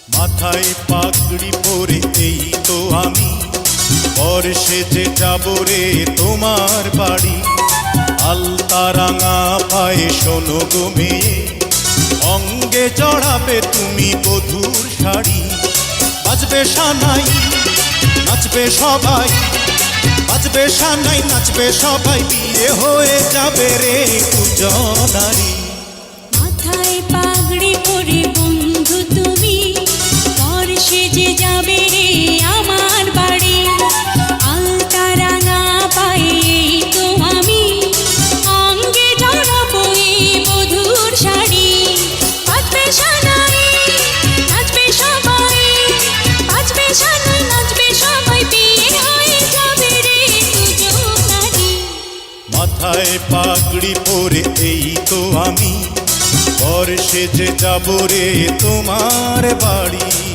মাথায় পাগড়ি পরে এই তো আমি পর সেজে যাব রে তোমার বাড়ি। আলতা রাঙা পায়ে শোনো গো মেয়ে, অঙ্গে জড়াবে তুমি বধূর শাড়ি। বাজবে সানাই নাচবে সবাই, বাজবে সানাই নাচবে সবাই, বিয়ে হয়ে যাবে রে দুজনারি। মাথায় পাগড়ি পরে বন্ধু তুমি পর সেজে যাবে রে আমার বাড়ি। আলতা রাঙা পায়ে এই তো আমি, অঙ্গে জড়াবো এই বধূর শাড়ি। বাজবে সানাই নাচবে সবাই, বাজবে সানাই নাচবে সবাই, বিয়ে হয়ে যাবে রে দুজনারি। মাথায় পাগড়ি পরে এই তো আমি পর সেজে যাব রে তোমার বাড়ি।